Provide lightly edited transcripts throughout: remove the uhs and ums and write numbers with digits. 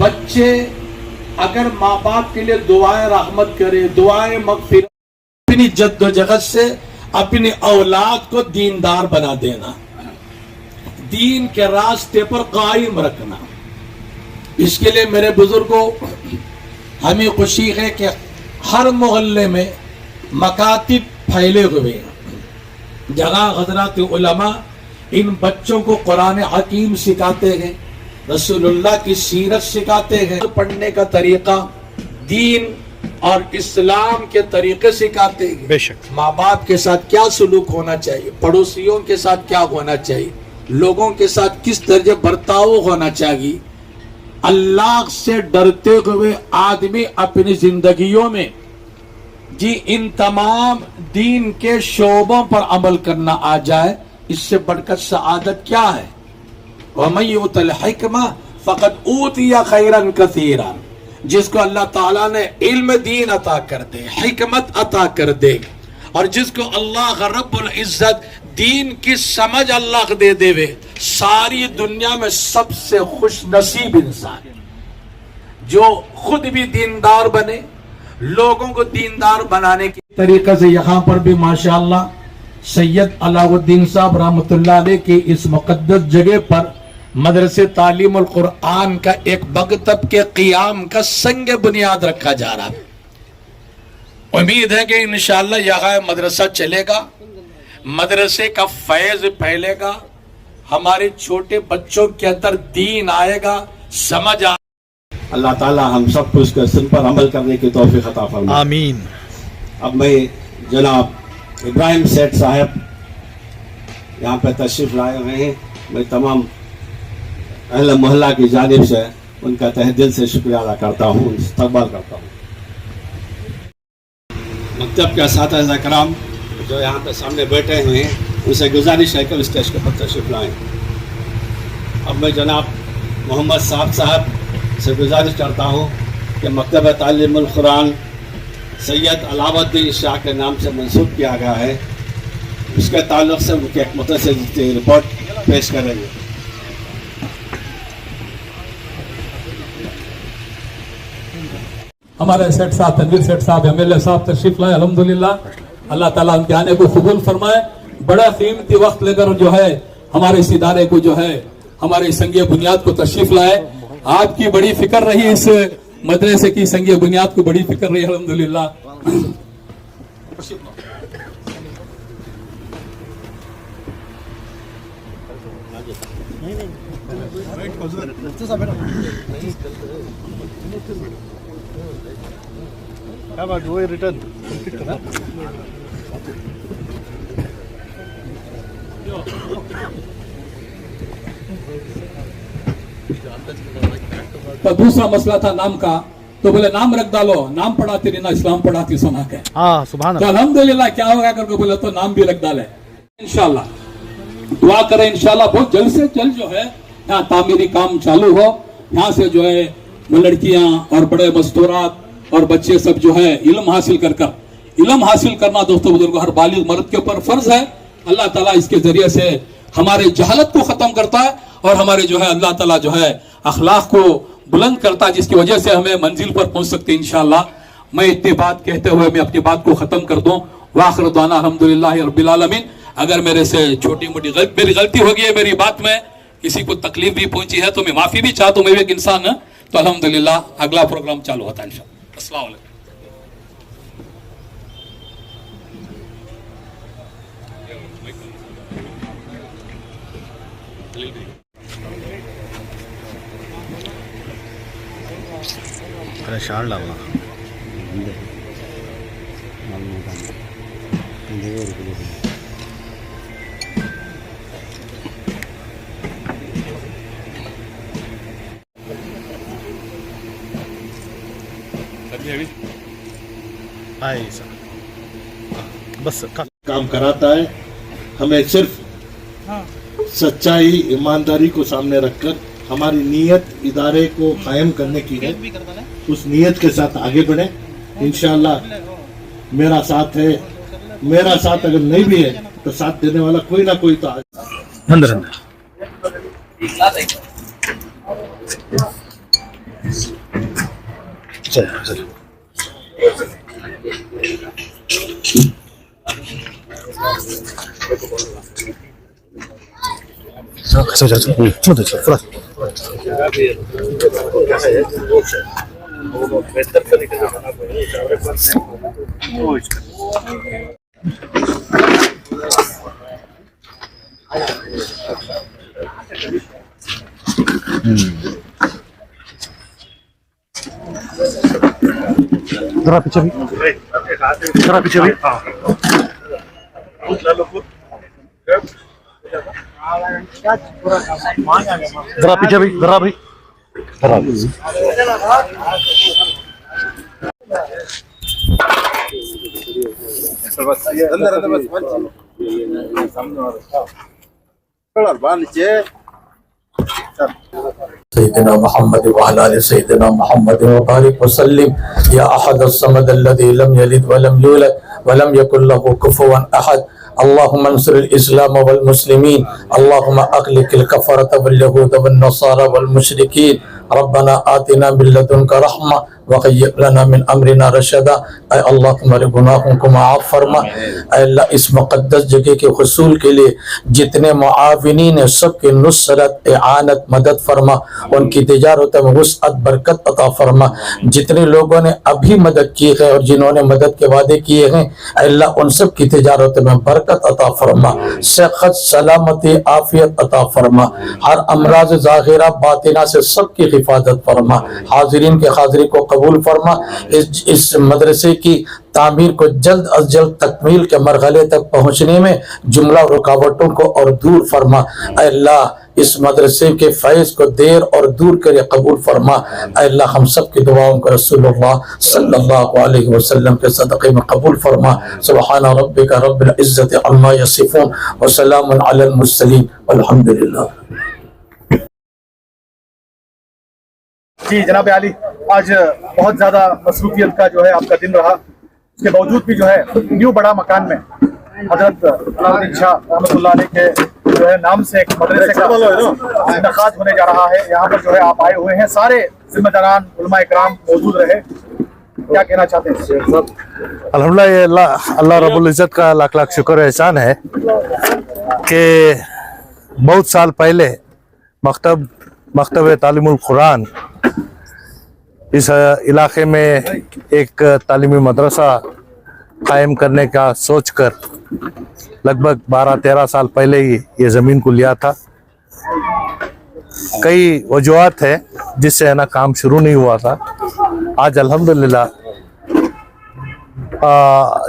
बच्चे अगर माँ बाप के लिए दुआएं रहमत करे, दुआएं मगफिरत, अपनी जद्दोजहद से अपनी औलाद को दीनदार बना देना, दीन के रास्ते पर कायम रखना। इसके लिए मेरे बुजुर्गों, हमें खुशी है कि हर मोहल्ले में मकातिब फैले हुए हैं, जगह हजरत उलमा इन बच्चों को कुरान हकीम सिखाते हैं, रसूलुल्लाह की सीरत सिखाते हैं, पढ़ने का तरीका दीन और इस्लाम के तरीके सिखाते हैं। बेशक माँ बाप के साथ क्या सलूक होना चाहिए, पड़ोसियों के साथ क्या होना चाहिए, लोगों के साथ किस तरह बर्ताव होना चाहिए। अल्लाह से डरते हुए आदमी अपनी जिंदगियों में जी इन तमाम दीन के शोबों पर अमल करना आ जाए, इससे बढ़कर सआदत क्या है। वमन युतिल हिक्मा फक़द ऊतिया खैरन कसीरा, जिसको अल्लाह ताला ने इल्म दीन अता कर दे, हिकमत अता कर दे, और जिसको अल्लाह रब्बुल इज्जत दीन की समझ अल्लाह दे देवे, सारी दुनिया में सबसे खुश नसीब इंसान जो खुद भी दीनदार बने, लोगों को दीनदार बनाने की तरीके से। यहाँ पर भी माशाअल्लाह सैयद अलाउद्दीन साहब रहमतुल्लाह अलैह की इस मुकद्दस जगह पर मदरसे तालीमुल कुरान का एक मकतब के क़ियाम का संग बुनियाद रखा जा रहा है। उम्मीद है कि इंशाअल्लाह यहाँ मदरसा चलेगा, मदरसे का फैज फैलेगा, हमारे छोटे बच्चों के अंदर दीन आएगा, समझ आ। अल्लाह ताला हम सबको इसके सुन पर अमल करने की तौफीक अता फरमाए, आमीन। अब मैं जनाब इब्राहिम सेठ साहब यहाँ पे तशरीफ लाए हुए हैं, मैं तमाम अहले मोहल्ला की जानिब से उनका तहे दिल से शुक्रिया अदा करता हूँ, इस्तकबाल करता हूँ। मकतब के असातिज़ा कराम जो यहाँ पे सामने बैठे हुए हैं, उनसे गुजारिश है कि स्टेज के पर तशरीफ लाएँ। अब मैं जनाब मोहम्मद साहब से गुजारिश करता हूँ कि मकतब तालीमुल कुरान सैयद अलाउद्दीन शाह के नाम से मंसूब किया गया है, उसके ताल्लुक़ से उनके एक मुतसिल रिपोर्ट पेश करेंगे। हमारे सेठ साहब तनवीर सेठ साहब एमएलए साहब तशरीफ लाए, अल्हम्दुलिल्लाह, अल्लाह ताला उनके आने को कबूल फरमाए। बड़ा कीमती वक्त लेकर जो है हमारे इस इदारे को जो है हमारे संगे बुनियाद को तशरीफ लाए। आपकी बड़ी फिक्र रही, इस मदरसे की संगे बुनियाद को बड़ी फिक्र रही, अल्हम्दुलिल्लाह। रिटर्न तो दूसरा मसला था नाम का, तो बोले नाम रख डालो, नाम पढ़ाती रही ना इस्लाम पढ़ाती सुना के। हाँ सुभान तो अल्हम्दुलिल्लाह क्या होगा करके बोले तो नाम भी रख डाले। इंशाल्लाह दुआ करें, इंशाल्लाह बहुत जल्द से जल्द जो है यहाँ तामीरी काम चालू हो, यहाँ से जो है लड़कियां और बड़े मस्तूरात और बच्चे सब जो है इल्म हासिल करना दोस्तों बुजुर्गों हर बालिग मर्द के ऊपर फर्ज है। अल्लाह ताला इसके जरिए से हमारे जहालत को खत्म करता है और हमारे जो है अल्लाह ताला जो है अखलाक को बुलंद करता है, जिसकी वजह से हमें मंजिल पर पहुंच सकते हैं इंशाअल्लाह। मैं इतनी बात कहते हुए मैं अपनी बात को खत्म कर दूं। वाखिर दुआना अल्हम्दुलिल्लाह रब्बिल आलमीन। अगर मेरे से छोटी मोटी मेरी गलती हो गई है, मेरी बात में किसी को तकलीफ भी पहुंची है तो मैं माफी भी चाहता हूं, मैं भी एक इंसान है। तो अल्हम्दुलिल्लाह अगला प्रोग्राम चालू होता है इंशाअल्लाह। अस्सलाम वालेकुम। शार लावा बस काम कराता है। हमें सिर्फ सच्चाई ईमानदारी को सामने रखकर हमारी नीयत इदारे को कायम करने की है, उस नीयत के साथ आगे बढ़े। इंशाअल्लाह मेरा साथ है, मेरा साथ अगर नहीं भी है तो साथ देने वाला कोई ना कोई तो अंदर अंदर चल चल चल चल चल चल चल जरा पीछे भी जरा पीछे भी जरा पीछे भी जरा भी जरा भी सैयदना मोहम्मद व अला आलि सैयदना मोहम्मद व बारिक वसल्लिम या अहद अस्समद अल्लज़ी लम यलिद व लम यूलद व लम यकुल लहू कुफुवन अहद अल्लाहुम्मा अंसुरिल इस्लाम वल मुस्लिमीन अल्लाहुम्मा अग़लिक़िल कफ़रत वल यहूद वन नसारा वल मुशरिकीन रब्बना आतिना मिन लदुनका रहमा वग़य्यिर लना मिन अमरिना रशदा। ऐ अल्लाह हमारे गुनाहों को माफ़ फरमा। ऐ अल्लाह इस मुक़द्दस जगह के हुसूल के लिए जितने मुआविनीन हैं सबकी नुसरत इआनत मदद फरमा, उनकी तिजारत में वुसअत बरकत अता फरमा। जितने लोगों ने अभी मदद की है और जिन्होंने मदद के वादे किए हैं अल्लाह उन सब की तिजारत में बरकत अता फरमा, सेहत सलामती आफियत अता फरमा, हर अमराज ज़ाहिरा बातिना से सबकी हिफाजत फरमा। हाजिरीन के हाजिरी को कबूल फरमा। इस मदरसे की तामीर को जल्द अज जल्द तकमील के मरहले तक पहुँचने में जुमला रुकावटों को और दूर फरमा। अल्लाह इस मदरसे के फैज़ को देर और दूर करे कबूल फरमा। अल्लाह हम सब की दुआओं को रसूलुल्लाह सल्लल्लाहु अलैहि वसल्लम के सदक़े में कबूल फरमा। सुब्हान रब्बिका रब्बिल इज़्ज़ति अम्मा यसिफून व सलामुन अलल मुरसलीन वल्हम्दुलिल्लाह। जी जनाब आली, आज बहुत ज़्यादा मसरूफियत का जो है आपका दिन रहा, उसके बावजूद भी जो है न्यू बड़ा मकान में हजरत अलाउद्दीन शाह रहमतुल्लाह अलैह के जो है नाम से एक मदरसे का इनेकाद होने जा रहा है। यहाँ पर जो है आप आए हुए हैं, सारे जिम्मेदारान उलमा इकराम मौजूद रहे, क्या कहना चाहते हैं? अल्हम्दुलिल्लाह, ये अल्लाह रब्बुल इज़्ज़त का लाख लाख शुक्र एहसान है कि बहुत साल पहले मकतब तालीमुल कुरान इस इलाके में एक तालीमी मदरसा कायम करने का सोचकर लगभग 12-13 साल पहले ही ये ज़मीन को लिया था। कई वजूहात है जिससे है ना काम शुरू नहीं हुआ था। आज अल्हम्दुलिल्लाह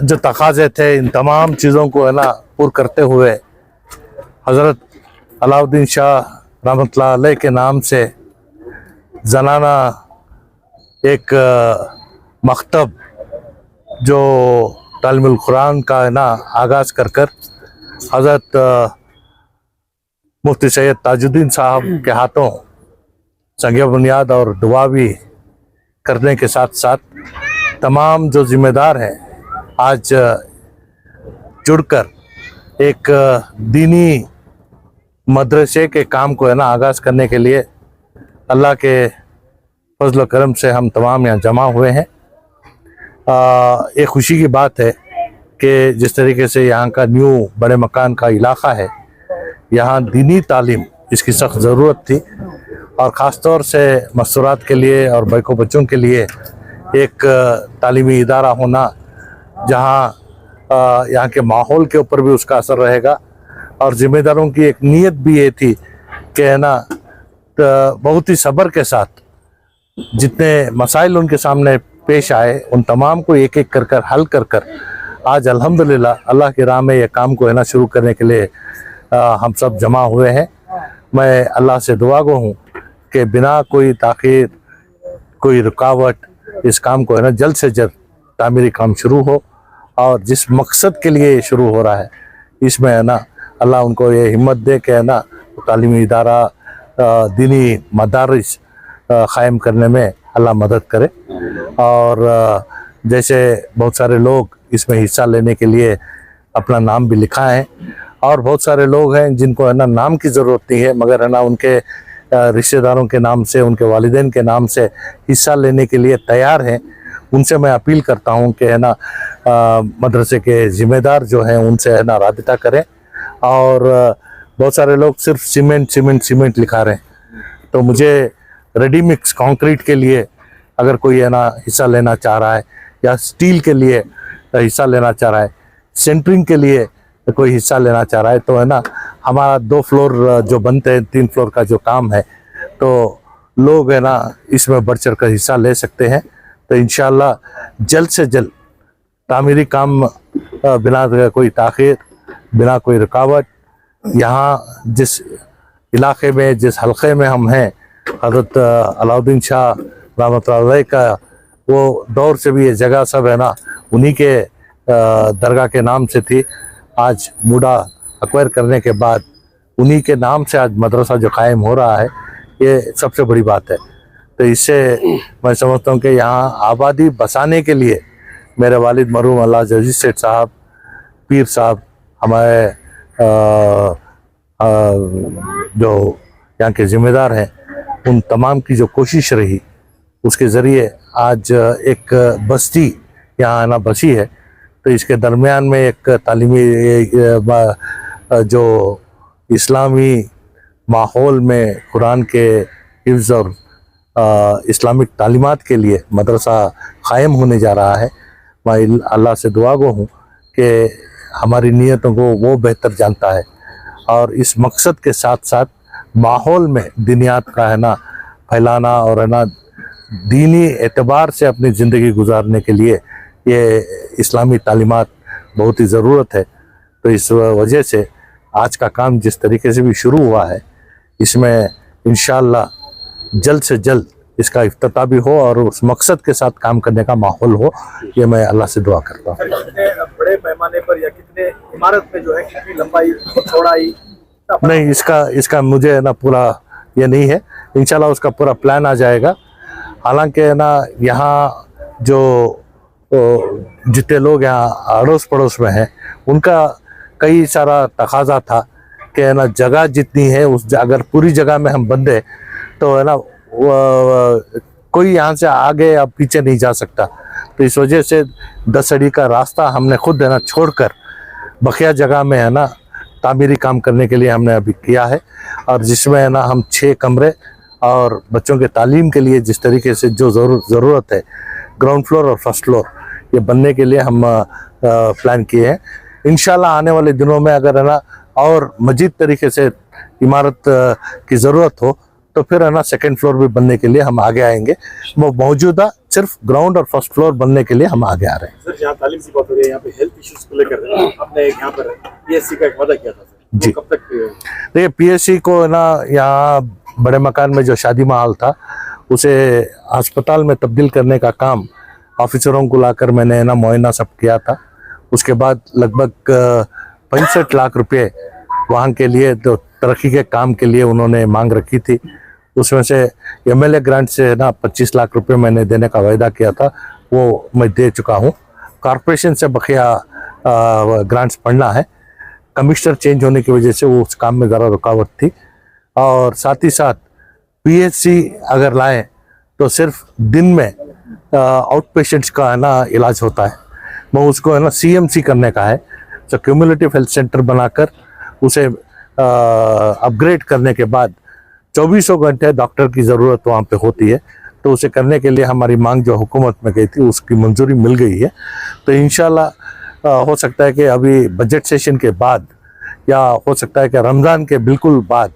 जो तकाज़े थे इन तमाम चीज़ों को है ना पूरा करते हुए हज़रत अलाउद्दीन शाह रहमतुल्लाह अलैह के नाम से ज़नाना एक मकतब जो तालीमुल कुरान का है ना आगाज़ कर हज़रत मुफ्ती सैयद ताजुद्दीन साहब के हाथों संग बुनियाद और दुआ भी करने के साथ साथ तमाम जो ज़िम्मेदार हैं आज जुड़कर एक दीनी मदरसे के काम को है ना आगाज़ करने के लिए अल्लाह के फजल करम से हम तमाम यहाँ जमा हुए हैं। एक खुशी की बात है कि जिस तरीके से यहाँ का न्यू बड़े मकान का इलाका है, यहाँ दीनी तालीम इसकी सख्त ज़रूरत थी और ख़ास तौर से मस्तूरात के लिए और बैको बच्चों के लिए एक तालीमी इदारा होना जहाँ यहाँ के माहौल के ऊपर भी उसका असर रहेगा। और ज़िम्मेदारों की एक नीयत भी ये थी कि है ना बहुत ही सब्र के साथ जितने मसाइल उनके सामने पेश आए उन तमाम को एक एक कर हल कर आज अल्हम्दुलिल्लाह अल्लाह की राह में ये काम को है ना शुरू करने के लिए हम सब जमा हुए हैं। मैं अल्लाह से दुआ गो हूँ कि बिना कोई ताख़ीर कोई रुकावट इस काम को है ना जल्द से जल्द तामीरी काम शुरू हो और जिस मकसद के लिए ये शुरू हो रहा है इसमें है ना अल्लाह उनको ये हिम्मत दे के है ना तालीमी इदारा दीनी मदारिस क़ायम करने में अल्लाह मदद करे। और जैसे बहुत सारे लोग इसमें हिस्सा लेने के लिए अपना नाम भी लिखा है और बहुत सारे लोग हैं जिनको है ना नाम की ज़रूरत नहीं है मगर है ना उनके रिश्तेदारों के नाम से, उनके वालिदैन के नाम से हिस्सा लेने के लिए तैयार हैं, उनसे मैं अपील करता हूं कि है ना मदरसे के ज़िम्मेदार जो हैं उनसे है ना राबिता करें। और बहुत सारे लोग सिर्फ सीमेंट लिखा रहे हैं, तो मुझे रेडी मिक्स कंक्रीट के लिए अगर कोई है ना हिस्सा लेना चाह रहा है, या स्टील के लिए हिस्सा लेना चाह रहा है, सेंटरिंग के लिए कोई हिस्सा लेना चाह रहा है, तो है ना हमारा 2 फ्लोर जो बनते हैं, 3 फ्लोर का जो काम है, तो लोग है ना इसमें बढ़ चढ़ कर हिस्सा ले सकते हैं। तो इंशाल्लाह जल्द से जल्द तामीरी काम बिना कोई ताख़ीर, बिना कोई रुकावट, यहाँ जिस इलाके में, जिस हलक़े में हम हैं, हज़रत अलाउद्दीन शाह रहमतुल्लाह अलैह का वो दौर से भी ये जगह सब है ना उन्हीं के दरगाह के नाम से थी। आज मुडा एक्वायर करने के बाद उन्हीं के नाम से आज मदरसा जो कायम हो रहा है, ये सबसे बड़ी बात है। तो इससे मैं समझता हूँ कि यहाँ आबादी बसाने के लिए मेरे वालिद मरहूम अल्लाह अजीज सेठ साहब, पीर साहब, हमारे जो यहाँ के ज़िम्मेदार हैं, उन तमाम की जो कोशिश रही, उसके ज़रिए आज एक बस्ती यहाँ आना बसी है। तो इसके दरमियान में एक तालीमी जो इस्लामी माहौल में कुरान के हिफ्ज़ और इस्लामिक तालीमात के लिए मदरसा क़ायम होने जा रहा है। मैं अल्लाह से दुआ गो हूँ कि हमारी नीयतों को वो बेहतर जानता है, और इस मकसद के साथ साथ माहौल में दीनियात का है ना फैलाना और है ना दीनी एतबार से अपनी ज़िंदगी गुजारने के लिए ये इस्लामी तालीमात बहुत ही ज़रूरत है। तो इस वजह से आज का काम जिस तरीके से भी शुरू हुआ है, इसमें इंशाअल्लाह जल्द से जल्द इसका इफ्तिताह भी हो और उस मकसद के साथ काम करने का माहौल हो, ये मैं अल्लाह से दुआ करता हूँ। कितने बड़े पैमाने पर या कितने इमारत में जो है कितनी लंबाई चौड़ाई? नहीं, इसका मुझे ना पूरा ये नहीं है, इंशाल्लाह उसका पूरा प्लान आ जाएगा। हालांकि ना यहाँ जो जितने लोग यहाँ अड़ोस पड़ोस में हैं, उनका कई सारा तकाजा था कि ना जगह जितनी है अगर पूरी जगह में हम बंदे तो है ना कोई यहाँ से आगे या पीछे नहीं जा सकता। तो इस वजह से 10 अड़ी का रास्ता हमने खुद है ना छोड़कर बकिया जगह में है ना तामीरी काम करने के लिए हमने अभी किया है, और जिसमें है ना हम 6 कमरे और बच्चों के तालीम के लिए जिस तरीके से जो ज़रूरत है, ग्राउंड फ्लोर और फर्स्ट फ्लोर ये बनने के लिए हम प्लान किए हैं। इंशाल्लाह आने वाले दिनों में अगर है ना और मजीद तरीके से इमारत की ज़रूरत हो तो फिर है ना 2nd फ्लोर भी बनने के लिए हम आगे आएंगे। वो मौजूदा सिर्फ ग्राउंड और फर्स्ट फ्लोर बनने के लिए हम आगे आ रहे हैं। सर, यहाँ तालीम की बात हो रही है, यहाँ पे हेल्थ इश्यूज को लेकर आपने यहाँ पर पीएससी का एक वादा किया था सर, जी। कब तक? देखिए, पीएससी को ना यहाँ बड़े मकान में जो शादी महल था उसे अस्पताल में तब्दील करने का काम ऑफिसरों को लाकर मैंने ना मुआयना सब किया था। उसके बाद लगभग 65 लाख रुपए वहाँ के लिए तो तरक्की के काम के लिए उन्होंने मांग रखी थी। उसमें से एमएलए ग्रांट से ना 25 लाख रुपए मैंने देने का वायदा किया था, वो मैं दे चुका हूँ। कॉरपोरेशन से बकिया ग्रांट्स पढ़ना है, कमिश्नर चेंज होने की वजह से वो उस काम में ज़रा रुकावट थी। और साथ ही साथ पीएचसी अगर लाएं तो सिर्फ दिन में आउट पेशेंट्स का है ना इलाज होता है, वो उसको है ना सीएमसी करने का है, तो क्यूमुलेटिव हेल्थ सेंटर बनाकर उसे अपग्रेड करने के बाद 24 घंटे डॉक्टर की ज़रूरत वहाँ पे होती है। तो उसे करने के लिए हमारी मांग जो हुकूमत में गई थी उसकी मंजूरी मिल गई है। तो इंशाल्लाह हो सकता है कि अभी बजट सेशन के बाद या हो सकता है कि रमज़ान के बिल्कुल बाद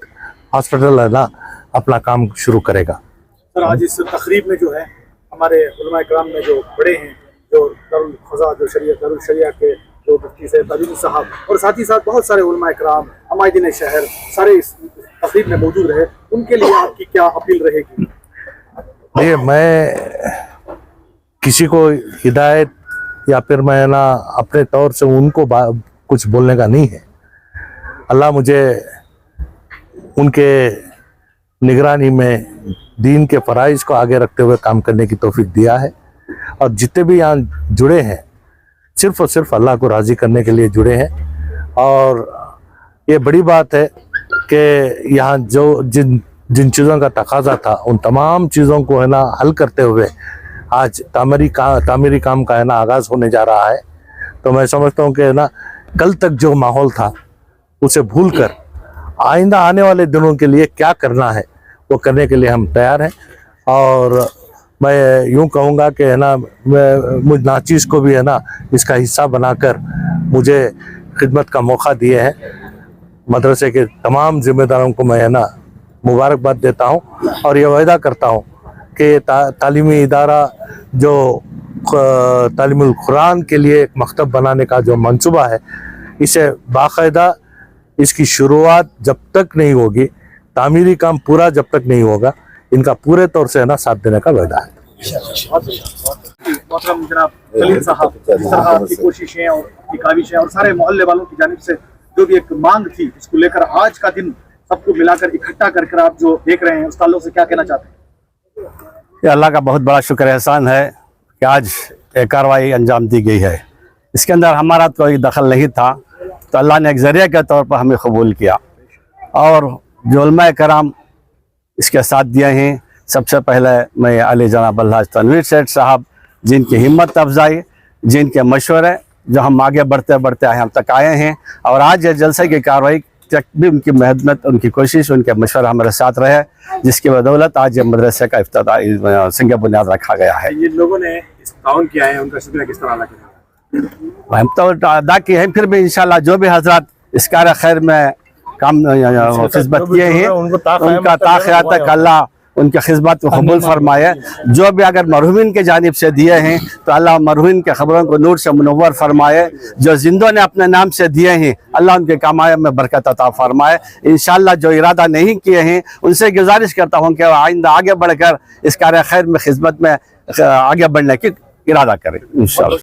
हॉस्पिटल है ना अपना काम शुरू करेगा। सर, आज इस तकरीब में जो है हमारे उलमा इकराम में जो बड़े हैं, जो दारुल ख़ज़ा जो दारुल शरिया के जो मुफ्ती से तालीम साहब और साथ ही साथ बहुत सारे उलमा इकराम हमायदीन शहर सारे इस तकरीब में मौजूद रहे, उनके लिए आपकी क्या अपील रहेगी? देखिए, मैं किसी को हिदायत या फिर मैं ना अपने तौर से उनको कुछ बोलने का नहीं है। अल्लाह मुझे उनके निगरानी में दीन के फ़राइज़ को आगे रखते हुए काम करने की तौफीक दिया है, और जितने भी यहाँ जुड़े हैं सिर्फ़ और सिर्फ अल्लाह को राज़ी करने के लिए जुड़े हैं। और ये बड़ी बात है कि यहाँ जो जिन जिन चीज़ों का तकाजा था उन तमाम चीज़ों को है ना हल करते हुए आज तामीरी काम का है ना आगाज़ होने जा रहा है। तो मैं समझता हूँ कि है ना कल तक जो माहौल था उसे भूलकर आइंदा आने वाले दिनों के लिए क्या करना है वो करने के लिए हम तैयार हैं। और मैं यूँ कहूँगा कि है ना मुझ नाचीज़ को भी है ना इसका हिस्सा बनाकर मुझे खिदमत का मौका दिए हैं। मदरसे के तमाम जिम्मेदारों को मैं है ना मुबारकबाद देता हूँ और ये वायदा करता हूँ कि तालीमी इदारा जो तालीमुल कुरान के लिए एक मकतब बनाने का जो मंसूबा है इसे बाकायदा इसकी शुरुआत जब तक नहीं होगी, तामीरी काम पूरा जब तक नहीं होगा, इनका पूरे तौर से है ना साथ देने का वायदा है। मोहतरम जनाब खलील साहब, इस तरह आपकी कोशिशें और आपकी काविशें और सारे मोहल्ले वालों की जानिब से जो भी एक मांग थी उसको लेकर आज का दिन सबको मिलाकर इकट्ठा कर आप जो देख रहे हैं उस ताल्लुक से क्या कहना चाहते हैं? ये अल्लाह का बहुत बड़ा शुक्र एहसान है कि आज एक कार्रवाई अंजाम दी गई है। इसके अंदर हमारा कोई दखल नहीं था, तो अल्लाह ने एक ज़रिया के तौर पर हमें कबूल किया और जो उलमा कराम इसके साथ दिए हैं। सबसे पहले मैं अली जनाब अल्लाह तनवीर सेठ साहब, जिनकी हिम्मत अफजाई, जिनके मशवरे जो हम आगे बढ़ते बढ़ते हम तक आए हैं, और आज ये जलसे की कार्रवाई तक भी उनकी मेहनत, उनकी कोशिश, उनके मशवरा हमारे साथ रहे, जिसकी बदौलत आज ये मदरसे का इफ्तिताह सिंग बुनियाद रखा गया है। ये लोगों ने इस ताउन किया है, उनका शुक्रिया किस तरह अदा करें? हम तो अदा किए हैं, फिर भी इंशाल्लाह जो भी हजरत इस कार खैर में काम खिदमत किए हैं उनका ताक़यात तक अल्लाह उनके खिदमत को कबूल फरमाए। जो भी अगर मरहूमिन के जानिब से दिए हैं तो अल्लाह मरहूमिन के खबरों को नूर से मुनव्वर फरमाए। जो जिंदों ने अपने नाम से दिए हैं अल्लाह उनके कमाई में बरकत अता फरमाए। इंशाअल्लाह जो इरादा नहीं किए हैं उनसे गुजारिश करता हूँ कि आइंदा आगे बढ़कर इस कार खैर में खिदमत में आगे बढ़ने की इरादा करें इंशाअल्लाह।